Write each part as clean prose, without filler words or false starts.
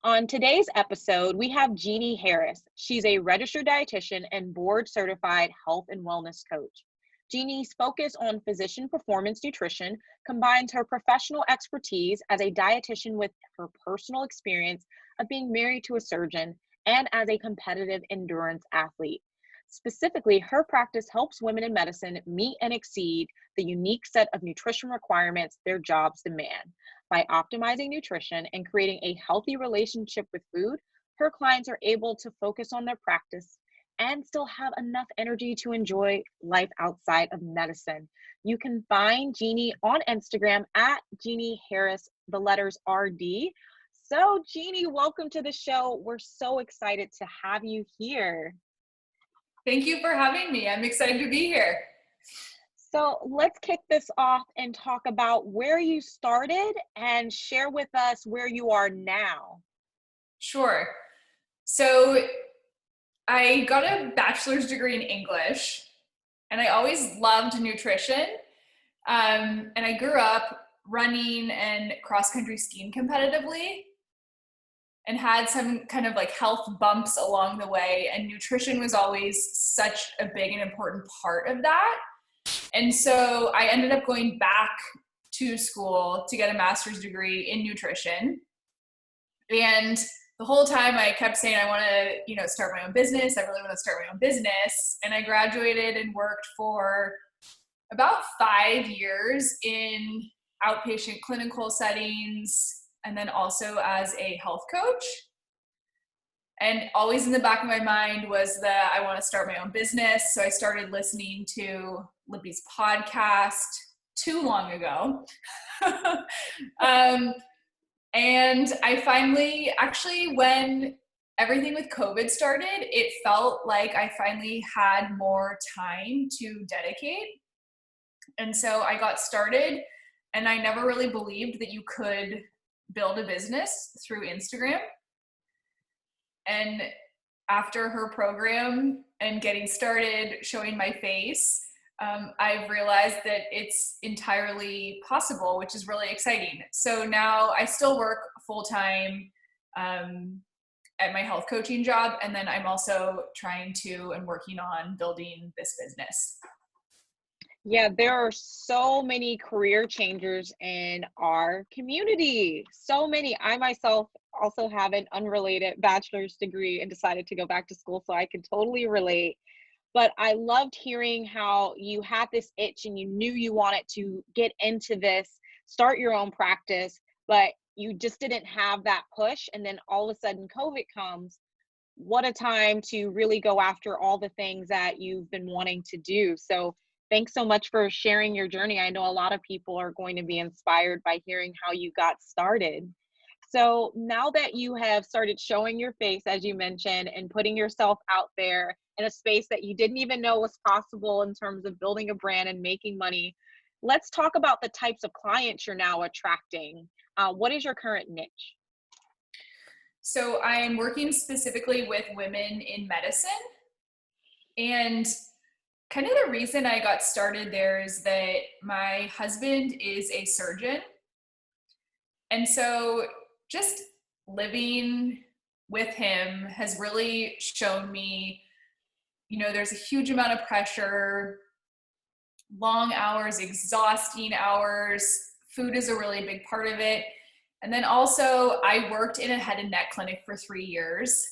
On today's episode, we have Jennie Harris. She's a registered dietitian and board certified health and wellness coach. Jennie's focus on physician performance nutrition combines her professional expertise as a dietitian with her personal experience of being married to a surgeon and as a competitive endurance athlete. Specifically, her practice helps women in medicine meet and exceed the unique set of nutrition requirements their jobs demand. By optimizing nutrition and creating a healthy relationship with food, her clients are able to focus on their practice and still have enough energy to enjoy life outside of medicine. You can find Jennie on Instagram at Jennie Harris, the letters RD. So, Jennie, welcome to the show. We're so excited to have you here. Thank you for having me. I'm excited to be here. So let's kick this off and talk about where you started and share with us where you are now. Sure. So I got a bachelor's degree in English, and I always loved nutrition. And I grew up running and cross-country skiing competitively and had some kind of like health bumps along the way. And nutrition was always such a big and important part of that. And so I ended up going back to school to get a master's degree in nutrition. And the whole time I kept saying, I want to, start my own business. I really want to start my own business. And I graduated and worked for about 5 years in outpatient clinical settings, and then also as a health coach. And always in the back of my mind was that I want to start my own business. So I started listening to Libby's podcast too long ago. And I finally, actually, when everything with COVID started, it felt like I finally had more time to dedicate. And so I got started, and I never really believed that you could build a business through Instagram. And after her program and getting started showing my face, I've realized that it's entirely possible, which is really exciting. So now I still work full-time at my health coaching job, and then I'm also trying to and working on building this business. Yeah, there are so many career changers in our community. So many. I myself also have an unrelated bachelor's degree and decided to go back to school, so I can totally relate. But I loved hearing how you had this itch and you knew you wanted to get into this, start your own practice, but you just didn't have that push. And then all of a sudden COVID comes. What a time to really go after all the things that you've been wanting to do. So thanks so much for sharing your journey. I know a lot of people are going to be inspired by hearing how you got started. So now that you have started showing your face, as you mentioned, and putting yourself out there in a space that you didn't even know was possible in terms of building a brand and making money, let's talk about the types of clients you're now attracting. What is your current niche? So I'm working specifically with women in medicine. And kind of the reason I got started there is that my husband is a surgeon. And so just living with him has really shown me, there's a huge amount of pressure, long hours, exhausting hours. Food is a really big part of it. And then also I worked in a head and neck clinic for 3 years,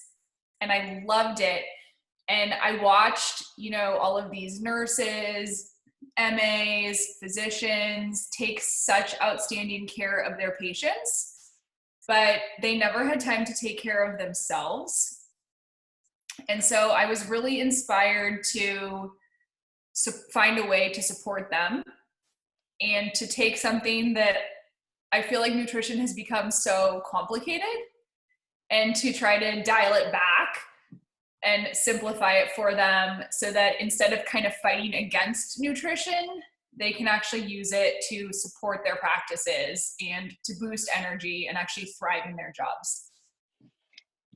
and I loved it. And I watched, all of these nurses, MAs, physicians take such outstanding care of their patients, but they never had time to take care of themselves. And so I was really inspired to find a way to support them and to take something that I feel like nutrition has become so complicated, and to try to dial it back and simplify it for them so that instead of kind of fighting against nutrition, they can actually use it to support their practices and to boost energy and actually thrive in their jobs.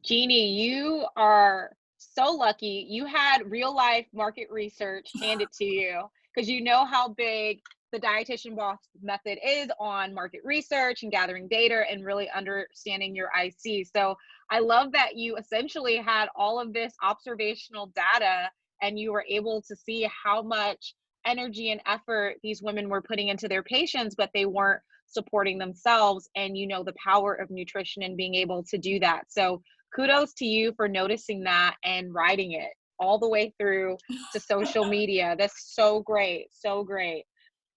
Jennie, you are so lucky. You had real life market research handed to you because you know how big the dietitian boss method is on market research and gathering data and really understanding your IC. So I love that you essentially had all of this observational data and you were able to see how much energy and effort these women were putting into their patients, but they weren't supporting themselves. And you know the power of nutrition and being able to do that. So kudos to you for noticing that and writing it all the way through to social media. That's so great. So great.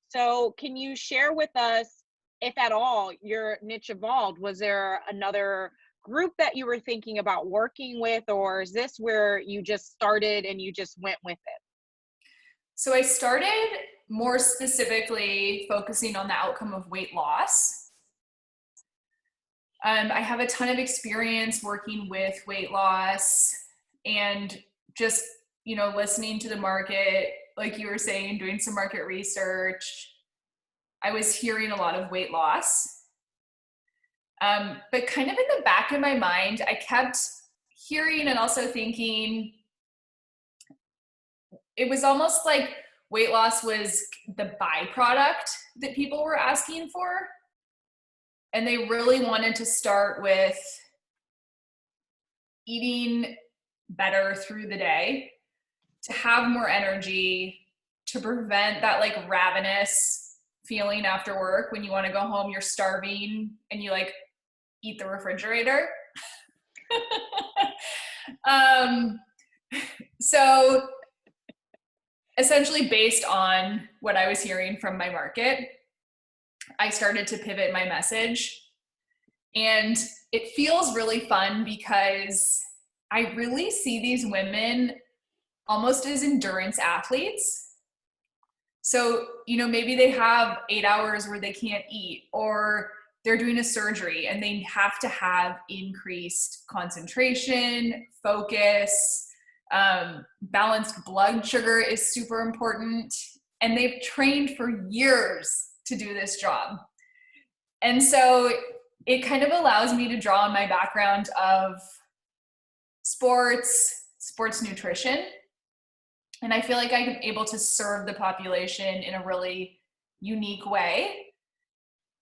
So can you share with us, if at all, your niche evolved? Was there another group that you were thinking about working with, or is this where you just started and you just went with it? So I started more specifically focusing on the outcome of weight loss. I have a ton of experience working with weight loss and just, listening to the market, like you were saying, doing some market research. I was hearing a lot of weight loss. But kind of in the back of my mind, I kept hearing and also thinking it was almost like weight loss was the byproduct that people were asking for. And they really wanted to start with eating better through the day, to have more energy, to prevent that like ravenous feeling after work when you want to go home, you're starving and you like eat the refrigerator. So essentially based on what I was hearing from my market, I started to pivot my message. And it feels really fun because I really see these women almost as endurance athletes. So, maybe they have 8 hours where they can't eat, or they're doing a surgery and they have to have increased concentration, focus, balanced blood sugar is super important. And they've trained for years to do this job. And so it kind of allows me to draw on my background of sports nutrition. And I feel like I'm able to serve the population in a really unique way,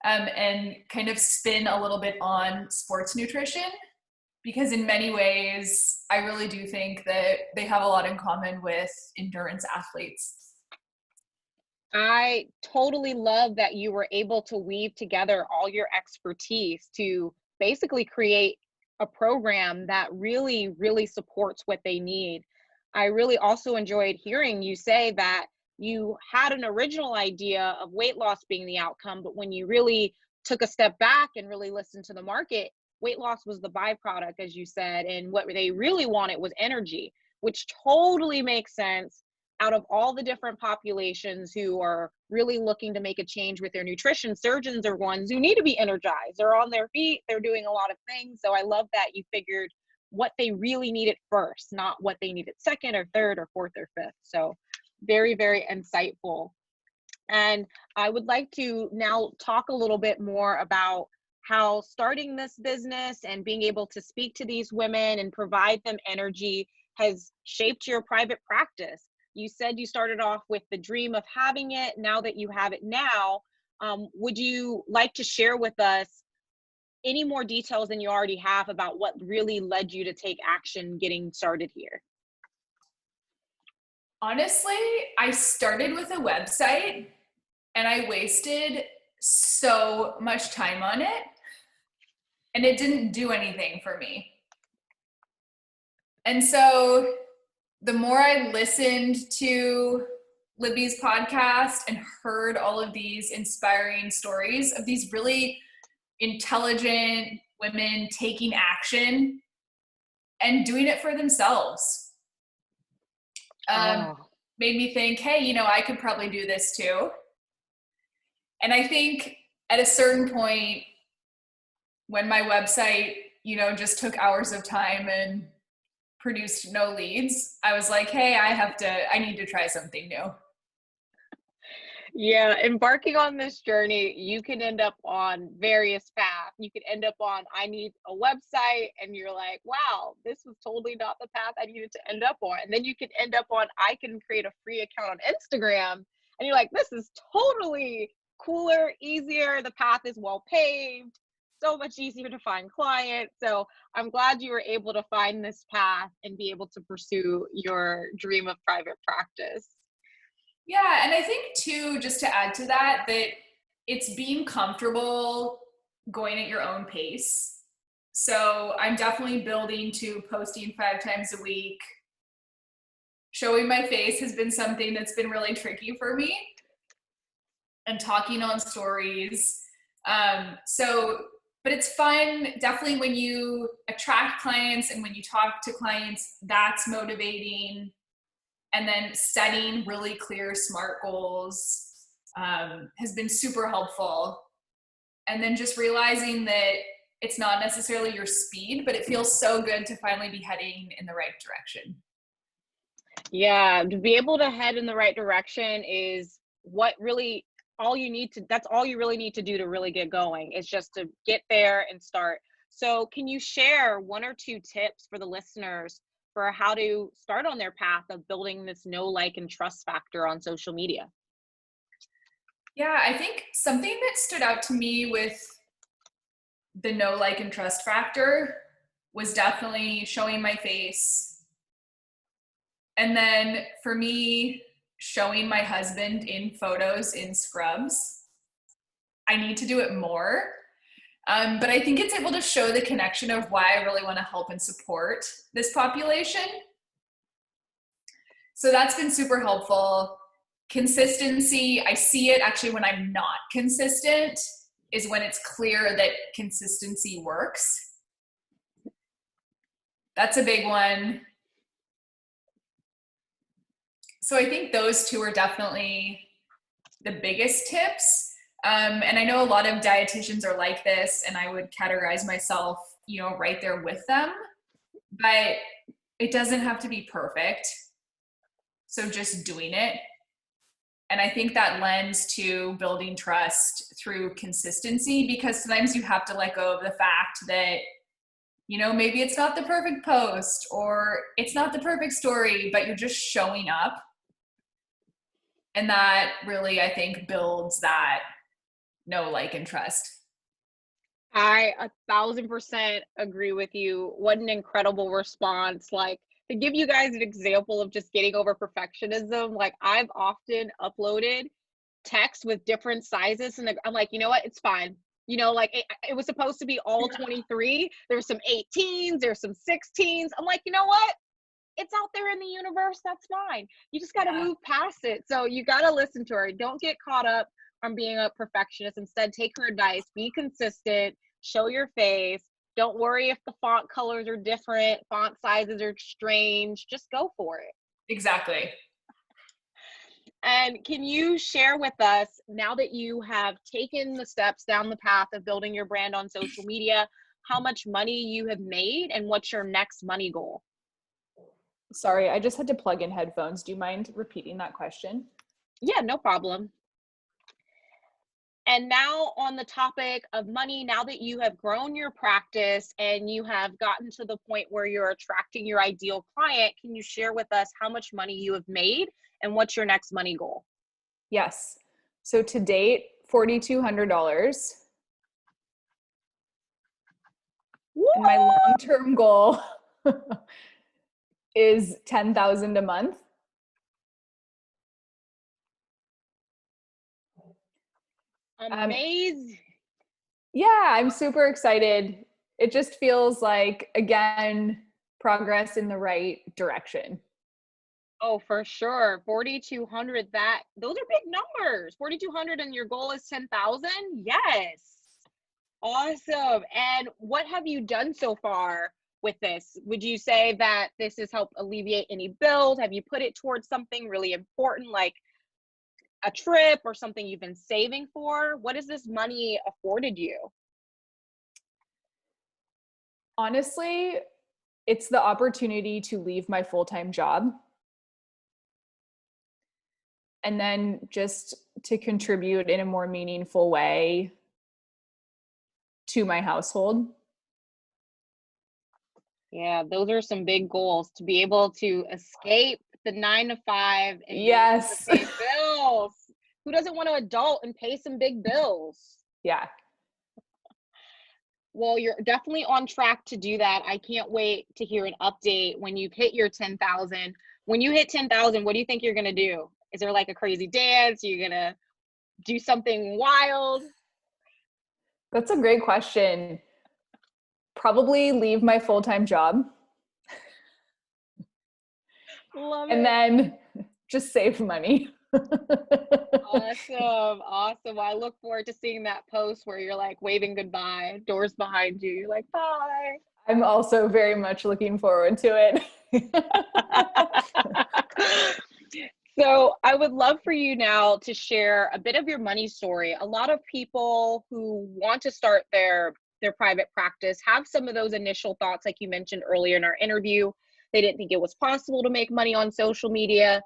and kind of spin a little bit on sports nutrition, because in many ways, I really do think that they have a lot in common with endurance athletes. I totally love that you were able to weave together all your expertise to basically create a program that really, really supports what they need. I really also enjoyed hearing you say that you had an original idea of weight loss being the outcome, but when you really took a step back and really listened to the market, weight loss was the byproduct, as you said, and what they really wanted was energy, which totally makes sense out of all the different populations who are really looking to make a change with their nutrition. Surgeons are ones who need to be energized. They're on their feet, they're doing a lot of things. So I love that you figured what they really needed first, not what they needed second or third or fourth or fifth. So very, very insightful. And I would like to now talk a little bit more about how starting this business and being able to speak to these women and provide them energy has shaped your private practice. You said you started off with the dream of having it. Now that you have it now, would you like to share with us any more details than you already have about what really led you to take action getting started here? Honestly, I started with a website and I wasted so much time on it, and it didn't do anything for me. And so the more I listened to Libby's podcast and heard all of these inspiring stories of these really intelligent women taking action and doing it for themselves, made me think, hey, I could probably do this too. And I think at a certain point, when my website, just took hours of time and produced no leads, I was like, hey, I need to try something new. Yeah, embarking on this journey, you can end up on various paths. You could end up on, I need a website, and you're like, wow, this was totally not the path I needed to end up on. And then you can end up on, I can create a free account on Instagram And you're like, this is totally cooler, easier. The path is well paved, so much easier to find clients. So I'm glad you were able to find this path and be able to pursue your dream of private practice. Yeah, and I think too, just to add to that, that it's being comfortable going at your own pace. So I'm definitely building to posting 5 times a week. Showing my face has been something that's been really tricky for me, and talking on stories. But it's fun, definitely when you attract clients and when you talk to clients, that's motivating. And then setting really clear, smart goals has been super helpful. And then just realizing that it's not necessarily your speed, but it feels so good to finally be heading in the right direction. Yeah, to be able to head in the right direction is what really all you need to, that's all you really need to do to really get going, is just to get there and start. So, can you share 1 or 2 tips for the listeners for how to start on their path of building this know, like, and trust factor on social media? Yeah, I think something that stood out to me with the know, like, and trust factor was definitely showing my face. And then for me, showing my husband in photos in scrubs. I need to do it more. But I think it's able to show the connection of why I really want to help and support this population. So that's been super helpful. Consistency, I see it actually when I'm not consistent, is when it's clear that consistency works. That's a big one. So I think those 2 are definitely the biggest tips. And I know a lot of dietitians are like this, and I would categorize myself, right there with them, but it doesn't have to be perfect. So just doing it. And I think that lends to building trust through consistency, because sometimes you have to let go of the fact that, maybe it's not the perfect post or it's not the perfect story, but you're just showing up. And that really, I think, builds that know, like, and trust. I 1,000% agree with you. What an incredible response. Like, to give you guys an example of just getting over perfectionism, like, I've often uploaded text with different sizes, and I'm like, you know what? It's fine. Like, it was supposed to be all 23. There's some 18s, there's some 16s. I'm like, you know what? It's out there in the universe. That's fine. You just got to Yeah, move past it. So you got to listen to her. Don't get caught up on being a perfectionist. Instead, take her advice, be consistent, show your face. Don't worry if the font colors are different, font sizes are strange. Just go for it. exactly. And can you share with us, now that you have taken the steps down the path of building your brand on social media, how much money you have made and what's your next money goal? Sorry, I just had to plug in headphones. Do you mind repeating that question? Yeah, no problem. And now, on the topic of money, now that you have grown your practice and you have gotten to the point where you're attracting your ideal client, can you share with us how much money you have made and what's your next money goal? Yes. So to date, $4,200. And my long-term goal is 10,000 a month. Amazing. Yeah, I'm super excited. It just feels like, again, progress in the right direction. Oh, for sure. 4,200, those are big numbers. 4,200 and your goal is 10,000? Yes. Awesome. And what have you done so far with this? Would you say that this has helped alleviate any bills? Have you put it towards something really important, like a trip or something you've been saving for? What has this money afforded you? Honestly, it's the opportunity to leave my full-time job and then just to contribute in a more meaningful way to my household. Yeah, those are some big goals, to be able to escape the 9 to 5 and be able to Yes. pay bills. Who doesn't want to adult and pay some big bills? Yeah. Well, you're definitely on track to do that. I can't wait to hear an update when you hit your 10,000. When you hit 10,000, what do you think you're going to do? Is there like a crazy dance? You're going to do something wild? That's a great question. Probably leave my full-time job Love and it. then just save money. Awesome. Awesome. Well, I look forward to seeing that post where you're like waving goodbye, doors behind you. You're like, bye. I'm also very much looking forward to it. So I would love for you now to share a bit of your money story. A lot of people who want to start their private practice have some of those initial thoughts, like you mentioned earlier in our interview. They didn't think it was possible to make money on social media.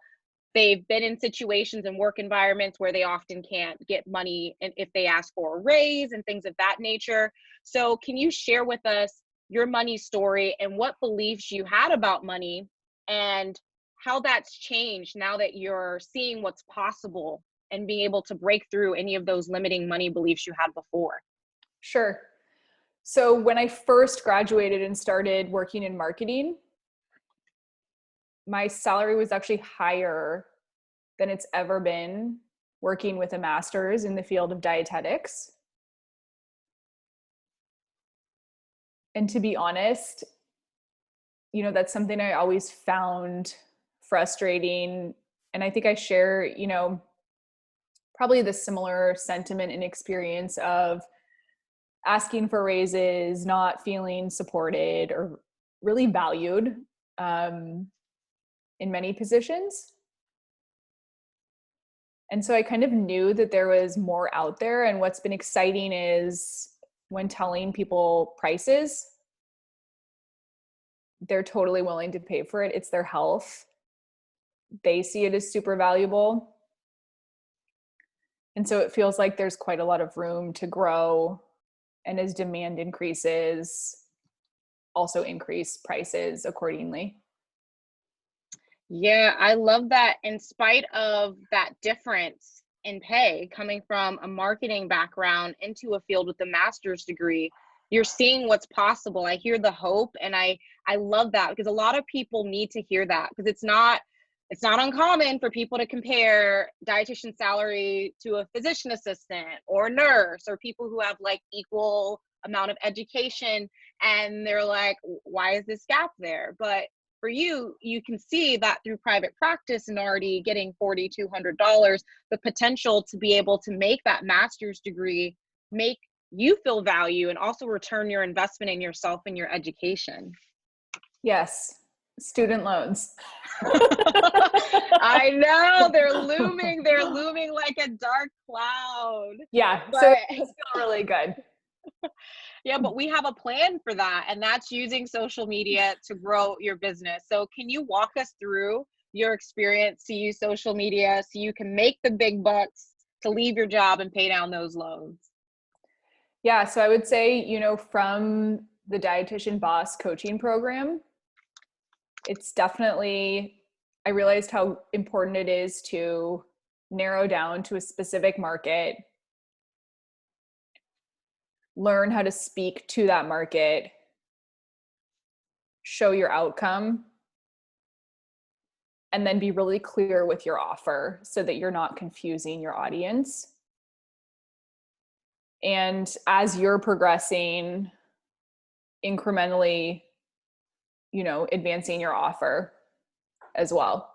They've been in situations and work environments where they often can't get money and if they ask for a raise and things of that nature. So can you share with us your money story and what beliefs you had about money and how that's changed now that you're seeing what's possible and being able to break through any of those limiting money beliefs you had before? Sure. So when I first graduated and started working in marketing, my salary was actually higher than it's ever been working with a master's in the field of dietetics. And to be honest, that's something I always found frustrating. And I think I share, probably the similar sentiment and experience of asking for raises, not feeling supported or really valued in many positions. And so I kind of knew that there was more out there. And what's been exciting is when telling people prices, they're totally willing to pay for it. It's their health. They see it as super valuable. And so it feels like there's quite a lot of room to grow. And as demand increases, also increase prices accordingly. Yeah, I love that. In spite of that difference in pay coming from a marketing background into a field with a master's degree, you're seeing what's possible. I hear the hope, and I love that because a lot of people need to hear that because it's not uncommon for people to compare dietitian salary to a physician assistant or nurse or people who have like equal amount of education, and they're like, why is this gap there? But for you, you can see that through private practice and already getting $4,200, the potential to be able to make that master's degree, make you feel value and also return your investment in yourself and your education. Yes, student loans. I know they're looming like a dark cloud. Yeah, But so it does feel really good. yeah, but we have a plan for that, and that's using social media to grow your business. So can you walk us through your experience to use social media so you can make the big bucks to leave your job and pay down those loans? Yeah, so I would say, from the Dietitian Boss coaching program, it's definitely, I realized how important it is to narrow down to a specific market, learn how to speak to that market, show your outcome, and then be really clear with your offer so that you're not confusing your audience. And as you're progressing, incrementally, advancing your offer as well.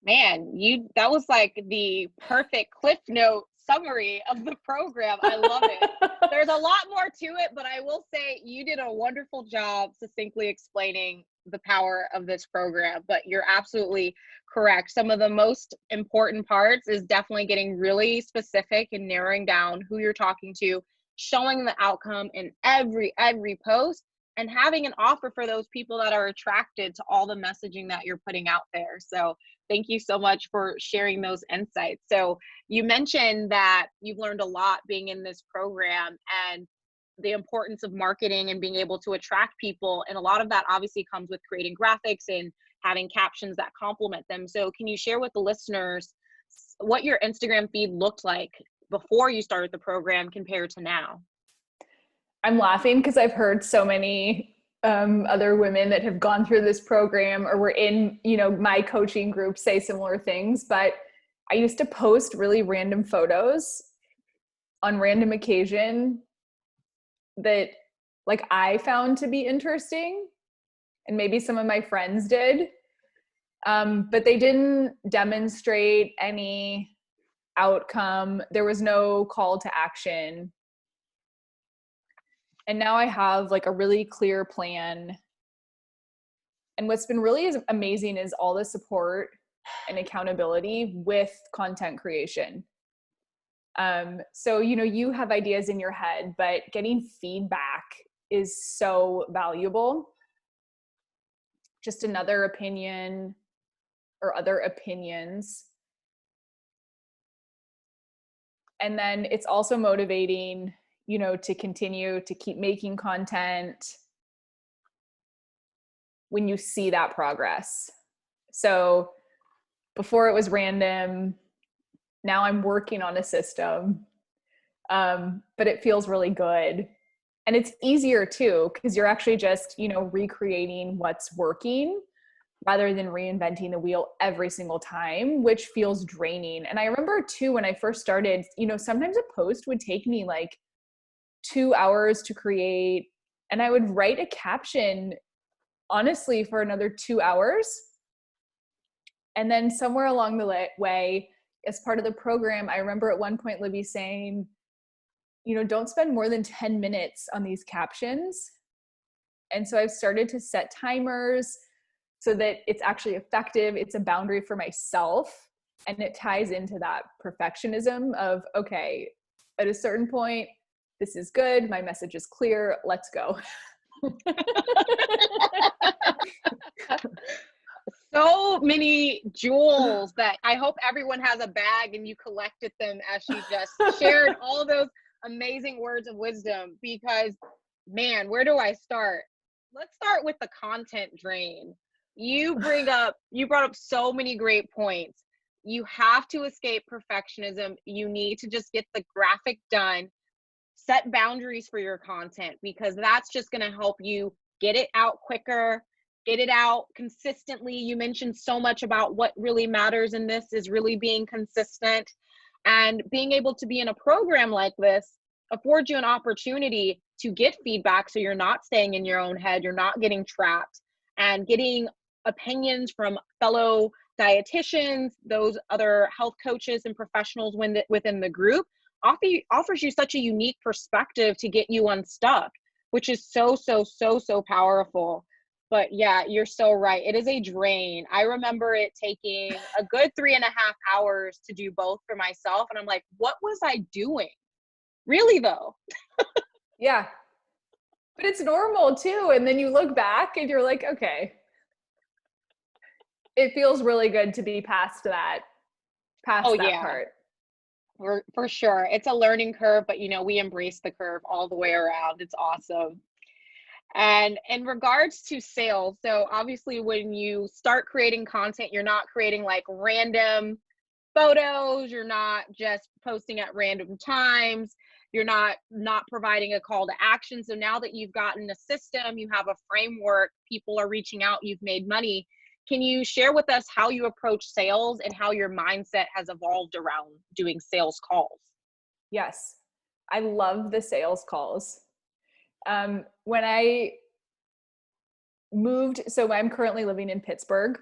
Man, that was like the perfect cliff note summary of the program. I love it. There's a lot more to it, but I will say you did a wonderful job succinctly explaining the power of this program. But you're absolutely correct. Some of the most important parts is definitely getting really specific and narrowing down who you're talking to, showing the outcome in every post, and having an offer for those people that are attracted to all the messaging that you're putting out there. So thank you so much for sharing those insights. So you mentioned that you've learned a lot being in this program and the importance of marketing and being able to attract people. And a lot of that obviously comes with creating graphics and having captions that complement them. So can you share with the listeners what your Instagram feed looked like before you started the program compared to now. I'm laughing because I've heard so many other women that have gone through this program or were in, my coaching group say similar things. But I used to post really random photos on random occasion that like I found to be interesting, and maybe some of my friends did. But they didn't demonstrate any outcome. There was no call to action. And now I have like a really clear plan. And what's been really amazing is all the support and accountability with content creation. So, you have ideas in your head, but getting feedback is so valuable. Just another opinion or other opinions. And then it's also motivating, to continue to keep making content when you see that progress. So before it was random, now I'm working on a system, but it feels really good. And it's easier too, because you're actually just, recreating what's working rather than reinventing the wheel every single time, which feels draining. And I remember too, when I first started, sometimes a post would take me like 2 hours to create, and I would write a caption, honestly, for another 2 hours. And then somewhere along the way, as part of the program, I remember at one point Libby saying, don't spend more than 10 minutes on these captions. And so I've started to set timers so that it's actually effective. It's a boundary for myself. And it ties into that perfectionism of, okay, at a certain point, this is good. My message is clear. Let's go. So many jewels that I hope everyone has a bag and you collected them as she just shared all those amazing words of wisdom, because man, where do I start? Let's start with the content drain. You brought up so many great points. You have to escape perfectionism. You need to just get the graphic done. Set boundaries for your content, because that's just going to help you get it out quicker, get it out consistently. You mentioned so much about what really matters in this is really being consistent, and being able to be in a program like this affords you an opportunity to get feedback, so you're not staying in your own head, you're not getting trapped, and getting opinions from fellow dietitians, those other health coaches and professionals within the group offers you such a unique perspective to get you unstuck, which is so powerful. But yeah, you're so right. It is a drain. I remember it taking a good 3.5 hours to do both for myself. And I'm like, what was I doing? Really though? Yeah. But it's normal too. And then you look back and you're like, okay, it feels really good to be past that Yeah, part. for sure. It's a learning curve, but we embrace the curve all the way around. It's awesome. And in regards to sales, so obviously when you start creating content, you're not creating like random photos, you're not just posting at random times, you're not providing a call to action. So now that you've gotten a system, you have a framework, people are reaching out, you've made money. Can you share with us how you approach sales and how your mindset has evolved around doing sales calls? Yes. I love the sales calls. When I moved, so I'm currently living in Pittsburgh,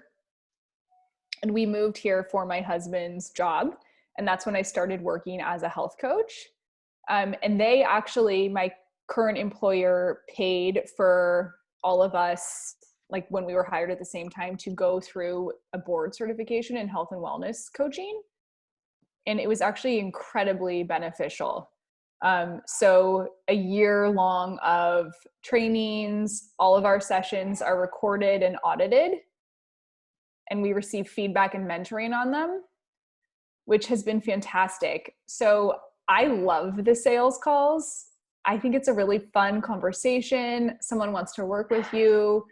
and we moved here for my husband's job. And that's when I started working as a health coach. And they actually, my current employer, paid for all of us, like when we were hired at the same time, to go through a board certification in health and wellness coaching. And it was actually incredibly beneficial. So a year long of trainings, all of our sessions are recorded and audited, and we receive feedback and mentoring on them, which has been fantastic. So I love the sales calls. I think it's a really fun conversation. Someone wants to work with you.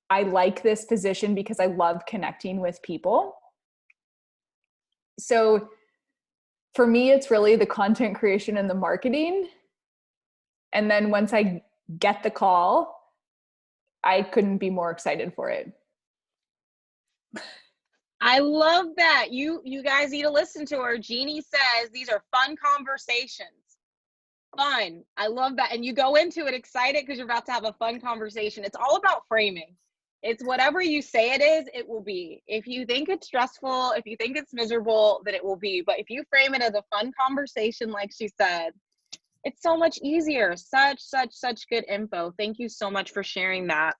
I like this position because I love connecting with people. So for me, it's really the content creation and the marketing. And then once I get the call, I couldn't be more excited for it. I love that. You guys need to listen to her. Jeannie says these are fun conversations. Fun. I love that. And you go into it excited because you're about to have a fun conversation. It's all about framing. It's whatever you say it is, it will be. If you think it's stressful, if you think it's miserable, then it will be. But if you frame it as a fun conversation, like she said, it's so much easier. Such good info. Thank you so much for sharing that.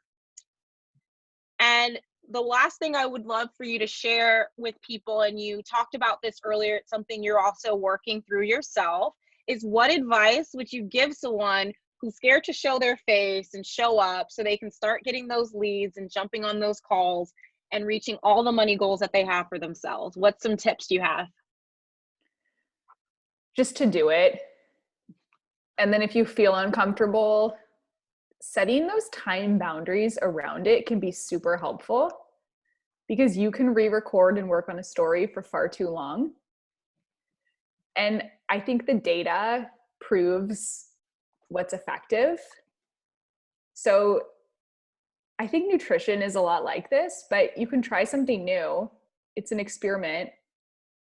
And the last thing I would love for you to share with people, and you talked about this earlier, it's something you're also working through yourself, is what advice would you give someone who's scared to show their face and show up so they can start getting those leads and jumping on those calls and reaching all the money goals that they have for themselves? What's some tips you have? Just to do it. And then if you feel uncomfortable, setting those time boundaries around it can be super helpful, because you can re-record and work on a story for far too long. And I think the data proves what's effective. So I think nutrition is a lot like this, but you can try something new. It's an experiment.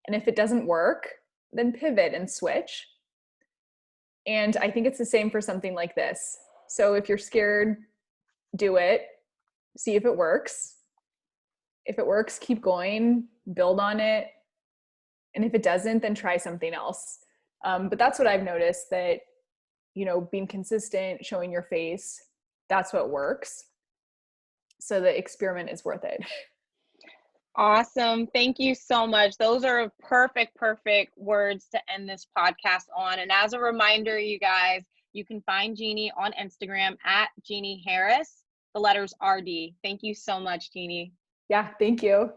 And if it doesn't work, then pivot and switch. And I think it's the same for something like this. So if you're scared, do it, see if it works. If it works, keep going, build on it. And if it doesn't, then try something else. But that's what I've noticed, that, being consistent, showing your face, that's what works. So the experiment is worth it. Awesome. Thank you so much. Those are perfect words to end this podcast on. And as a reminder, you guys, you can find Jeannie on Instagram at Jeannie Harris, the letters RD. Thank you so much, Jeannie. Yeah, thank you.